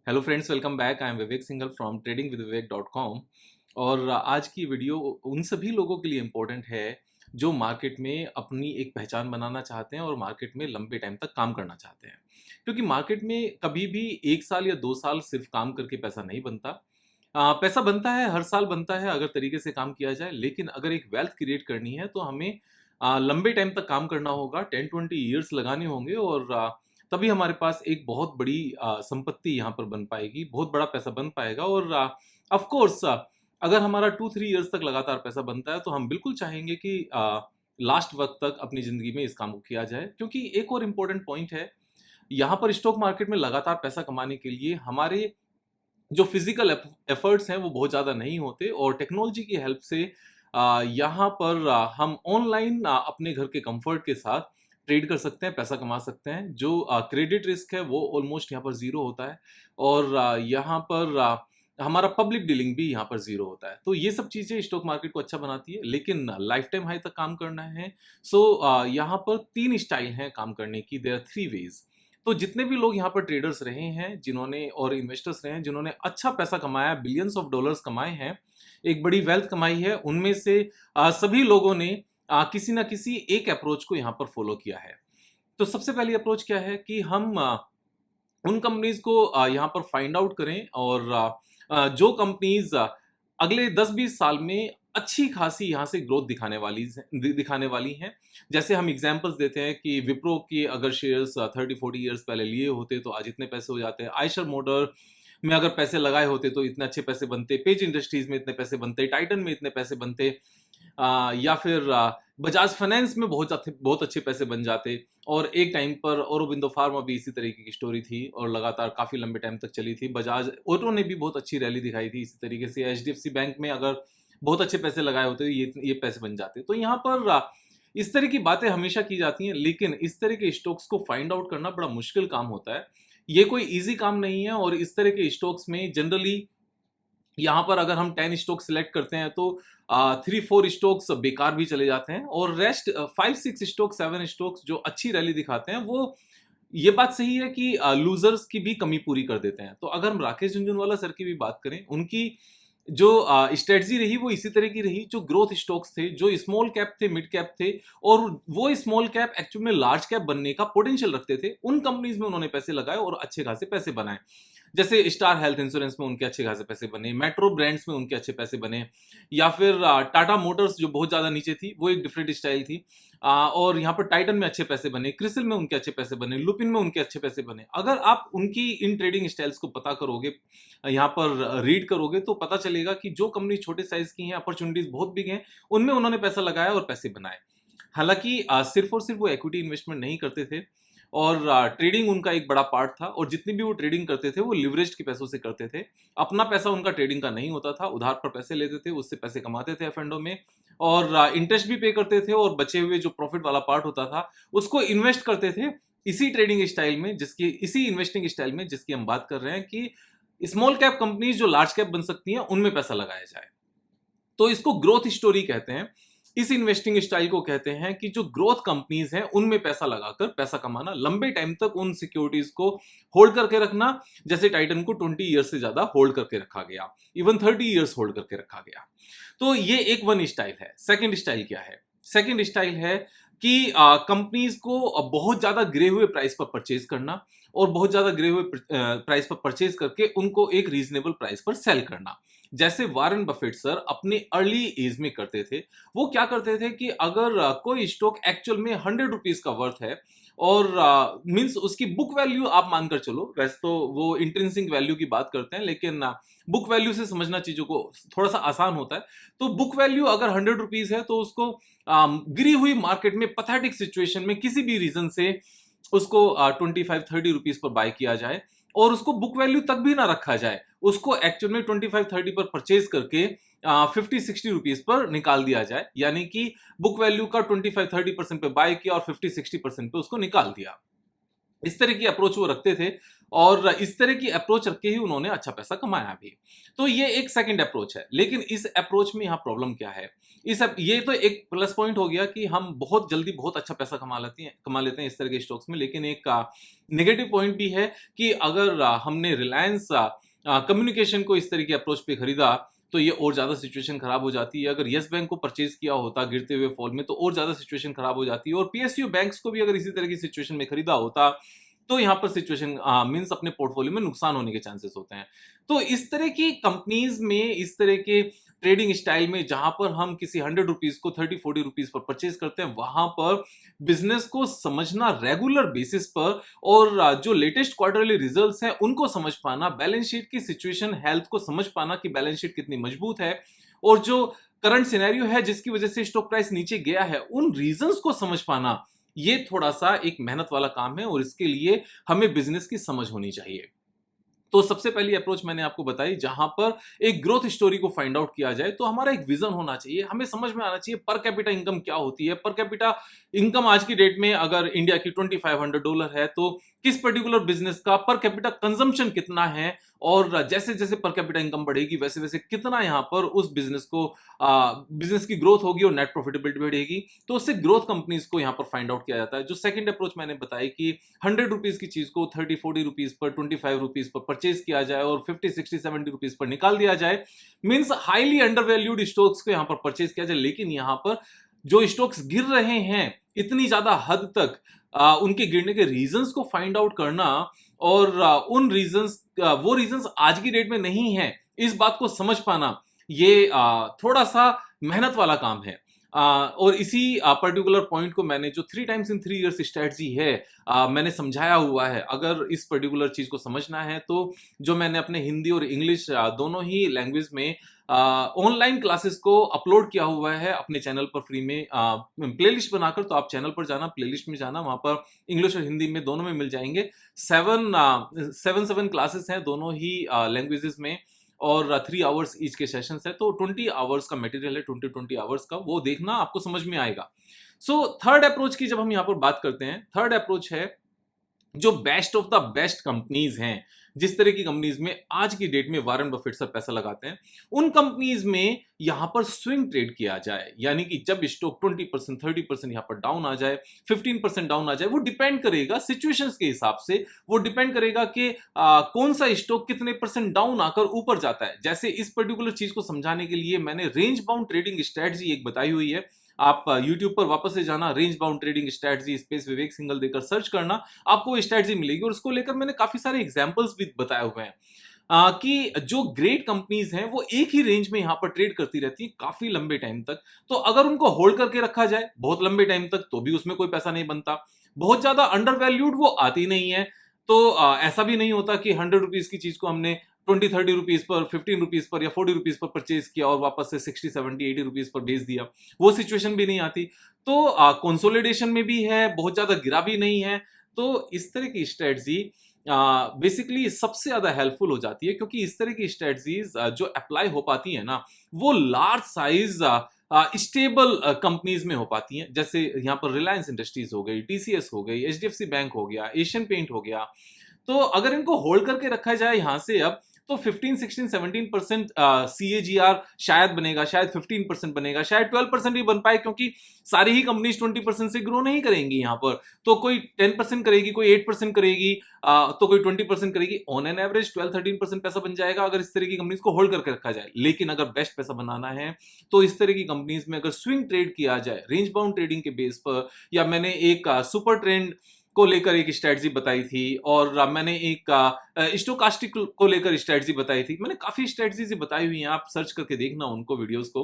Hello friends, welcome back. I am Vivek Singhal from tradingwithvivek.com। और आज की वीडियो उन सभी लोगों के लिए इम्पोर्टेंट है जो मार्केट में अपनी एक पहचान बनाना चाहते हैं और मार्केट में लंबे टाइम तक काम करना चाहते हैं। क्योंकि मार्केट में कभी भी 1 साल या 2 साल सिर्फ काम करके पैसा नहीं बनता। पैसा बनता है, हर साल बनता है अगर तरीके से काम किया जाए, लेकिन अगर एक वेल्थ क्रिएट करनी है तो हमें लंबे टाइम तक काम करना होगा, 10-20 ईयर्स लगाने होंगे और तभी हमारे पास एक बहुत बड़ी संपत्ति यहाँ पर बन पाएगी, बहुत बड़ा पैसा बन पाएगा। और ऑफ कोर्स अगर हमारा 2-3 इयर्स तक लगातार पैसा बनता है तो हम बिल्कुल चाहेंगे कि लास्ट वक़्त तक अपनी ज़िंदगी में इस काम को किया जाए। क्योंकि एक और इम्पोर्टेंट पॉइंट है, यहाँ पर स्टॉक मार्केट में लगातार पैसा कमाने के लिए हमारे जो फिज़िकल एफर्ट्स हैं वो बहुत ज़्यादा नहीं होते और टेक्नोलॉजी की हेल्प से यहाँ पर हम ऑनलाइन अपने घर के कंफर्ट के साथ ट्रेड कर सकते हैं, पैसा कमा सकते हैं। जो क्रेडिट रिस्क है वो ऑलमोस्ट यहाँ पर ज़ीरो होता है और यहाँ पर हमारा पब्लिक डीलिंग भी यहाँ पर ज़ीरो होता है। तो ये सब चीज़ें स्टॉक मार्केट को अच्छा बनाती है, लेकिन लाइफ टाइम हाई तक काम करना है। सो यहाँ पर 3 स्टाइल हैं काम करने की, देयर आर 3 वेज़। तो जितने भी लोग यहाँ पर ट्रेडर्स रहे हैं जिन्होंने और इन्वेस्टर्स रहे हैं जिन्होंने अच्छा पैसा कमाया, बिलियंस ऑफ डॉलर्स कमाए हैं, एक बड़ी वेल्थ कमाई है, उनमें से सभी लोगों ने किसी ना किसी एक अप्रोच को यहाँ पर फॉलो किया है। तो सबसे पहली अप्रोच क्या है कि हम उन कंपनीज को यहाँ पर फाइंड आउट करें और जो कंपनीज अगले 10-20 साल में अच्छी खासी यहाँ से ग्रोथ दिखाने वाली हैं। जैसे हम एग्जांपल्स देते हैं कि विप्रो के अगर शेयर्स 30-40 इयर्स पहले लिए होते तो आज इतने पैसे हो जाते हैं। आयशर मोटर में अगर पैसे लगाए होते तो इतने अच्छे पैसे बनते। पेज इंडस्ट्रीज में इतने पैसे बनते। टाइटन में इतने पैसे बनते। या फिर बजाज फाइनेंस में बहुत अच्छे पैसे बन जाते। और एक टाइम पर औरोबिंदो फार्मा भी इसी तरीके की स्टोरी थी और लगातार काफ़ी लंबे टाइम तक चली थी। बजाज ऑटो ने भी बहुत अच्छी रैली दिखाई थी इसी तरीके से। एचडीएफसी बैंक में अगर बहुत अच्छे पैसे लगाए होते तो ये पैसे बन जाते। तो यहाँ पर इस तरह की बातें हमेशा की जाती हैं, लेकिन इस तरह के स्टॉक्स को फाइंड आउट करना बड़ा मुश्किल काम होता है। ये कोई ईज़ी काम नहीं है और इस तरह के स्टॉक्स में जनरली यहाँ पर अगर हम 10 स्टॉक सिलेक्ट करते हैं तो 3-4 स्टॉक्स बेकार भी चले जाते हैं और रेस्ट 5-6 स्टॉक 7 स्टॉक्स जो अच्छी रैली दिखाते हैं वो ये बात सही है कि लूजर्स की भी कमी पूरी कर देते हैं। तो अगर हम राकेश झुनझुनवाला सर की भी बात करें, उनकी जो स्ट्रेटजी रही वो इसी तरह की रही। जो ग्रोथ स्टॉक्स थे, जो स्मॉल कैप थे, मिड कैप थे और वो स्मॉल कैप एक्चुअल में लार्ज कैप बनने का पोटेंशियल रखते थे, उन कंपनीज में उन्होंने पैसे लगाए और अच्छे खासे पैसे बनाए। जैसे स्टार हेल्थ इंश्योरेंस में उनके अच्छे खासे पैसे बने, मेट्रो ब्रांड्स में उनके अच्छे पैसे बने, या फिर टाटा मोटर्स जो बहुत ज़्यादा नीचे थी वो एक डिफरेंट स्टाइल थी। और यहाँ पर टाइटन में अच्छे पैसे बने, क्रिसिल में उनके अच्छे पैसे बने, लुपिन में उनके अच्छे पैसे बने। अगर आप उनकी इन ट्रेडिंग स्टाइल्स को पता करोगे, यहाँ पर रीड करोगे तो पता चलेगा कि जो कंपनी छोटे साइज की हैं, अपॉर्चुनिटीज बहुत बिग हैं, उनमें उन्होंने पैसा लगाया और पैसे बनाए। हालांकि सिर्फ और सिर्फ वो इक्विटी इन्वेस्टमेंट नहीं करते थे और ट्रेडिंग उनका एक बड़ा पार्ट था और जितनी भी वो ट्रेडिंग करते थे वो लिवरेज्ड के पैसों से करते थे। अपना पैसा उनका ट्रेडिंग का नहीं होता था, उधार पर पैसे लेते थे, उससे पैसे कमाते थे एफ&ओ में और इंटरेस्ट भी पे करते थे और बचे हुए जो प्रॉफिट वाला पार्ट होता था उसको इन्वेस्ट करते थे इसी ट्रेडिंग स्टाइल में, जिसकी इसी इन्वेस्टिंग स्टाइल में जिसकी हम बात कर रहे हैं कि स्मॉल कैप कंपनीज जो लार्ज कैप बन सकती हैं उनमें पैसा लगाया जाए। तो इसको ग्रोथ स्टोरी कहते हैं। इस इन्वेस्टिंग स्टाइल को कहते हैं कि जो ग्रोथ कंपनीज हैं उनमें पैसा लगाकर पैसा कमाना, लंबे टाइम तक उन सिक्योरिटीज को होल्ड करके रखना। जैसे टाइटन को 20 ईयर्स से ज्यादा होल्ड करके रखा गया, इवन 30 ईयर्स होल्ड करके रखा गया। तो ये एक वन स्टाइल है। सेकंड स्टाइल क्या है? सेकंड स्टाइल है कि कंपनीज को बहुत ज्यादा गिरे हुए प्राइस पर परचेज करना और बहुत ज्यादा गिरे हुए प्राइस पर परचेज करके उनको एक रीजनेबल प्राइस पर सेल करना। जैसे वारेन बफेट सर अपने अर्ली एज में करते थे। वो क्या करते थे कि अगर कोई स्टॉक एक्चुअल में 100 रुपीज का वर्थ है और मींस उसकी बुक वैल्यू आप मानकर चलो, वैसे तो वो इंट्रिंसिक वैल्यू की बात करते हैं लेकिन बुक वैल्यू से समझना चीजों को थोड़ा सा आसान होता है। तो बुक वैल्यू अगर 100 रुपीज है तो उसको गिरी हुई मार्केट में पथेटिक सिचुएशन में किसी भी रीजन से उसको 25-30 रुपीज पर बाय किया जाए और उसको बुक वैल्यू तक भी ना रखा जाए, उसको एक्चुअल में 25-30 पर परचेज करके 50-60 रुपीज पर निकाल दिया जाए। यानी कि बुक वैल्यू का 25-30% पे बाय किया और 50-60% पे उसको निकाल दिया। इस तरह की अप्रोच वो रखते थे और इस तरह की अप्रोच रख के ही उन्होंने अच्छा पैसा कमाया भी। तो ये एक सेकंड अप्रोच है। लेकिन इस अप्रोच में यहाँ प्रॉब्लम क्या है? ये तो एक प्लस पॉइंट हो गया कि हम बहुत जल्दी बहुत अच्छा पैसा कमा लेते हैं इस तरह के स्टॉक्स में। लेकिन एक नेगेटिव पॉइंट भी है कि अगर हमने रिलायंस कम्युनिकेशन को इस तरह की अप्रोच पे खरीदा, तो ये और ज़्यादा सिचुएशन खराब हो जाती है। अगर येस बैंक को परचेज़ किया होता गिरते हुए फॉल में, तो और ज़्यादा सिचुएशन खराब हो जाती है और पीएसयू बैंक्स को भी अगर इसी तरह की सिचुएशन में खरीदा होता, तो यहाँ पर सिचुएशन मीन्स अपने पोर्टफोलियो में नुकसान होने के चांसेस होते हैं। तो इस तरह की कंपनीज़ में, इस तरह के ट्रेडिंग स्टाइल में जहाँ पर हम किसी ₹100 को ₹30-40 पर परचेज़ करते हैं, वहाँ पर बिज़नेस को समझना रेगुलर बेसिस पर और जो लेटेस्ट क्वार्टरली रिजल्ट्स हैं, उनको समझ पाना, बैलेंस शीट की सिचुएशन हेल्थ को समझ पाना कि बैलेंस शीट कितनी मजबूत है और जो करंट सिनेरियो है जिसकी वजह से स्टॉक प्राइस नीचे गया है, उन रीजंस को समझ पाना, ये थोड़ा-सा एक मेहनत वाला काम है और इसके लिए हमें बिज़नेस की समझ होनी चाहिए। तो सबसे पहली अप्रोच मैंने आपको बताई, जहां पर एक ग्रोथ स्टोरी को फाइंड आउट किया जाए, तो हमारा एक विजन होना चाहिए, हमें समझ में आना चाहिए पर कैपिटा इनकम क्या होती है। पर कैपिटा इनकम आज की डेट में अगर इंडिया की $2500 है, तो किस पर्टिकुलर बिजनेस का पर कैपिटा कंजम्पशन कितना है और जैसे जैसे पर कैपिटा इनकम बढ़ेगी वैसे वैसे कितना यहाँ पर उस बिजनेस को बिजनेस की ग्रोथ होगी और नेट प्रॉफिटेबिलिटी बढ़ेगी। तो उससे ग्रोथ कंपनीज को यहाँ पर फाइंड आउट किया जाता है। जो सेकंड अप्रोच मैंने बताई कि ₹100 की चीज को ₹30-40 पर, ₹25 पर परचेज किया जाए और ₹50-60-70 पर निकाल दिया जाए, मीन्स हाईली अंडरवैल्यूड स्टॉक्स को यहाँ पर परचेज किया जाए। लेकिन यहाँ पर जो स्टॉक्स गिर रहे हैं इतनी ज्यादा हद तक, उनके गिरने के रीजंस को फाइंड आउट करना और उन रीजंस वो रीजंस आज की डेट में नहीं है, इस बात को समझ पाना, ये थोड़ा सा मेहनत वाला काम है। और इसी पर्टिकुलर पॉइंट को मैंने जो 3 टाइम्स इन 3 इयर्स स्ट्रेटजी है, मैंने समझाया हुआ है। अगर इस पर्टिकुलर चीज को समझना है तो जो मैंने अपने हिंदी और इंग्लिश दोनों ही लैंग्वेज में ऑनलाइन क्लासेस को अपलोड किया हुआ है अपने चैनल पर फ्री में प्लेलिस्ट बनाकर। तो आप चैनल पर जाना, प्लेलिस्ट में जाना, वहां पर इंग्लिश और हिंदी में दोनों में मिल जाएंगे। 7 क्लासेस हैं दोनों ही लैंग्वेजेस में और 3 आवर्स ईच के सेशंस है। तो 20 आवर्स का मटेरियल है, 20 आवर्स का, वो देखना आपको समझ में आएगा। सो थर्ड अप्रोच की जब हम यहाँ पर बात करते हैं, थर्ड अप्रोच है जो best of the best companies हैं, जिस तरह की कंपनीज में आज की डेट में वारेन बफेट सर पैसा लगाते हैं, उन कंपनीज में यहां पर स्विंग ट्रेड किया जाए। यानी कि जब स्टॉक 20%, 30% यहां पर डाउन आ जाए, 15% डाउन आ जाए, वो डिपेंड करेगा सिचुएशंस के हिसाब से, वो डिपेंड करेगा कि कौन सा स्टॉक कितने परसेंट डाउन आकर ऊपर जाता है। जैसे इस पर्टिकुलर चीज को समझाने के लिए मैंने रेंज बाउंड ट्रेडिंग स्ट्रेटजी एक बताई हुई है। आप YouTube पर वापस से जाना, range bound trading strategy space Vivek Singhal देकर सर्च करना, आपको वो स्ट्रेटजी मिलेगी और उसको लेकर मैंने काफी सारे एग्जांपल्स भी बताए हुए हैं। कि जो ग्रेट कंपनीज हैं वो एक ही रेंज में यहां पर ट्रेड करती रहती है काफी लंबे टाइम तक। तो अगर उनको होल्ड करके रखा जाए बहुत लंबे टाइम तक, तो भी उसमें कोई पैसा नहीं बनता। बहुत ज्यादा अंडर वैल्यूड वो आती नहीं है। तो ऐसा भी नहीं होता कि ₹100 की चीज को हमने 20-30 रुपीज पर, ₹15 पर या ₹40 पर परचेज किया और वापस से 60-70-80 रुपीज पर बेच दिया। वो सिचुएशन भी नहीं आती। तो कंसोलिडेशन में भी है, बहुत ज्यादा गिरा भी नहीं है। तो इस तरह की स्ट्रेटजी बेसिकली सबसे ज्यादा हेल्पफुल हो जाती है, क्योंकि इस तरह की स्ट्रेटजीज जो अप्लाई हो पाती है ना, वो लार्ज साइज स्टेबल कंपनीज में हो पाती हैं। जैसे यहाँ पर रिलायंस इंडस्ट्रीज हो गई, टीसीएस हो गई, एचडीएफसी बैंक हो गया, एशियन पेंट हो गया। तो अगर इनको होल्ड करके रखा जाए यहां से अब, तो 15, 16, 17% CAGR शायद बनेगा, शायद 15% बनेगा, शायद 12% भी बन पाए, क्योंकि सारी ही कंपनीज 20% से ग्रो नहीं करेंगी यहाँ पर। तो कोई 10% करेगी, कोई 8% करेगी, तो कोई 20% करेगी। ऑन एन एवरेज 12-13% पैसा बन जाएगा अगर इस तरह की कंपनीज को होल्ड करके रखा जाए। लेकिन अगर बेस्ट पैसा बनाना है तो इस तरह की कंपनीज में अगर स्विंग ट्रेड किया जाए रेंज बाउंड ट्रेडिंग के बेस पर, या मैंने एक सुपर ट्रेंड को लेकर एक स्ट्रेटजी बताई थी और मैंने एक स्टोकास्टिक को लेकर स्ट्रेटजी बताई थी। मैंने काफी स्ट्रेटजीज बताई हुई हैं, आप सर्च करके देखना उनको वीडियोस को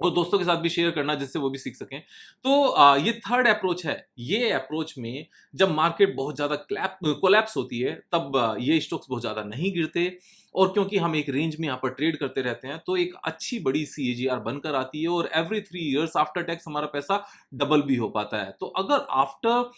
और दोस्तों के साथ भी शेयर करना जिससे वो भी सीख सकें। तो ये थर्ड अप्रोच है। ये अप्रोच में जब मार्केट बहुत ज्यादा कोलैप्स होती है, तब ये स्टॉक्स बहुत ज्यादा नहीं गिरते और क्योंकि हम एक रेंज में यहाँ पर ट्रेड करते रहते हैं, तो एक अच्छी बड़ी CAGR बनकर आती है और एवरी 3 इयर्स आफ्टर टैक्स हमारा पैसा डबल भी हो पाता है। तो अगर आफ्टर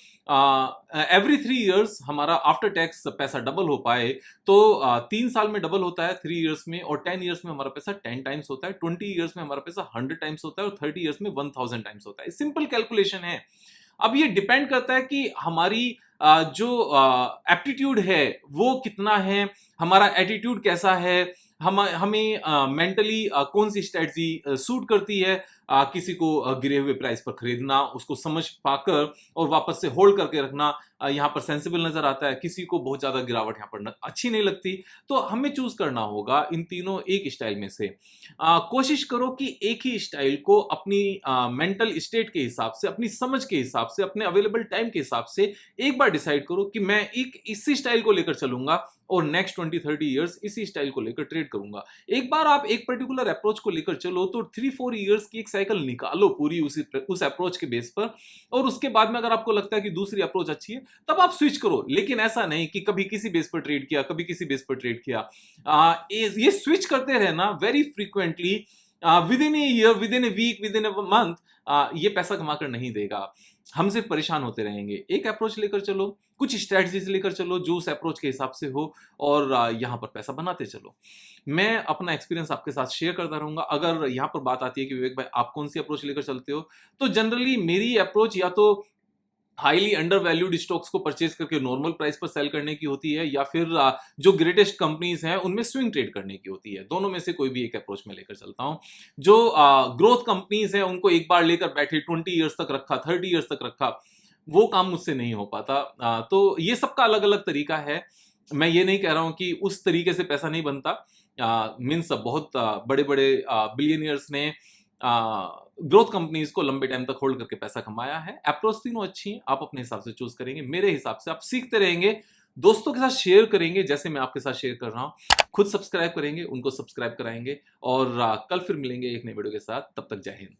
एवरी 3 इयर्स हमारा आफ्टर टैक्स पैसा डबल हो पाए, तो 3 साल में डबल होता है 3 इयर्स में, और 10 इयर्स में हमारा पैसा 10 टाइम्स होता है, 20 इयर्स में हमारा पैसा 100 टाइम्स होता है और 30 इयर्स में 1000 टाइम्स होता है। सिंपल कैलकुलेशन है। अब ये डिपेंड करता है कि हमारी जो एप्टीट्यूड है वो कितना है, हमारा एटीट्यूड कैसा है, हमें मेंटली कौन सी स्ट्रेटजी सूट करती है। किसी को गिरे हुए प्राइस पर खरीदना, उसको समझ पाकर और वापस से होल्ड करके रखना यहाँ पर सेंसिबल नजर आता है। किसी को बहुत ज्यादा गिरावट यहाँ पर अच्छी नहीं लगती। तो हमें चूज करना होगा इन तीनों एक स्टाइल में से। कोशिश करो कि एक ही स्टाइल को अपनी मेंटल स्टेट के हिसाब से, अपनी समझ के हिसाब से, अपने अवेलेबल टाइम के हिसाब से एक बार डिसाइड करो कि मैं एक इसी स्टाइल को लेकर चलूंगा और नेक्स्ट 20-30 इयर्स इसी स्टाइल को लेकर ट्रेड करूंगा। एक बार आप एक पर्टिकुलर अप्रोच को लेकर चलो तो 3-4 इयर्स की एक साइकिल निकालो पूरी उस अप्रोच के बेस पर, और उसके बाद में अगर आपको लगता है कि दूसरी अप्रोच अच्छी है तब आप स्विच करो। लेकिन ऐसा नहीं कि कभी किसी बेस पर ट्रेड किया, कभी किसी बेस पर ट्रेड किया। ये स्विच करते रहना very frequently within a year, within a week, within a month, ये पैसा कमा कर नहीं देगा। हम सिर्फ परेशान होते रहेंगे। एक अप्रोच लेकर चलो, कुछ स्ट्रेटजीज लेकर चलो जो उस अप्रोच के हिसाब से हो, और यहाँ पर पैसा बनाते चलो। मैं अपना एक्सपीरियंस आपके साथ शेयर करता रहूंगा। अगर यहाँ पर बात आती है कि विवेक भाई आप कौन सी अप्रोच लेकर चलते हो, तो जनरली मेरी अप्रोच या तो हाईली अंडर वैल्यूड स्टॉक्स को परचेज करके नॉर्मल प्राइस पर सेल करने की होती है, या फिर जो ग्रेटेस्ट कंपनीज हैं उनमें स्विंग ट्रेड करने की होती है। दोनों में से कोई भी एक अप्रोच में लेकर चलता हूं। जो ग्रोथ कंपनीज हैं उनको एक बार लेकर बैठे 20 ईयर्स तक रखा, 30 ईयर्स तक रखा, वो काम मुझसे नहीं हो पाता। तो ये सबका अलग अलग तरीका है। मैं ये नहीं कह रहा हूं कि उस तरीके से पैसा नहीं बनता। मीन्स बहुत बड़े बड़े बिलियनियर्स ने ग्रोथ कंपनीज को लंबे टाइम तक होल्ड करके पैसा कमाया है। अप्रोच तीनों अच्छी हैं, आप अपने हिसाब से चूज करेंगे। मेरे हिसाब से आप सीखते रहेंगे, दोस्तों के साथ शेयर करेंगे जैसे मैं आपके साथ शेयर कर रहा हूं, खुद सब्सक्राइब करेंगे, उनको सब्सक्राइब कराएंगे, और कल फिर मिलेंगे एक नए वीडियो के साथ। तब तक जय हिंद।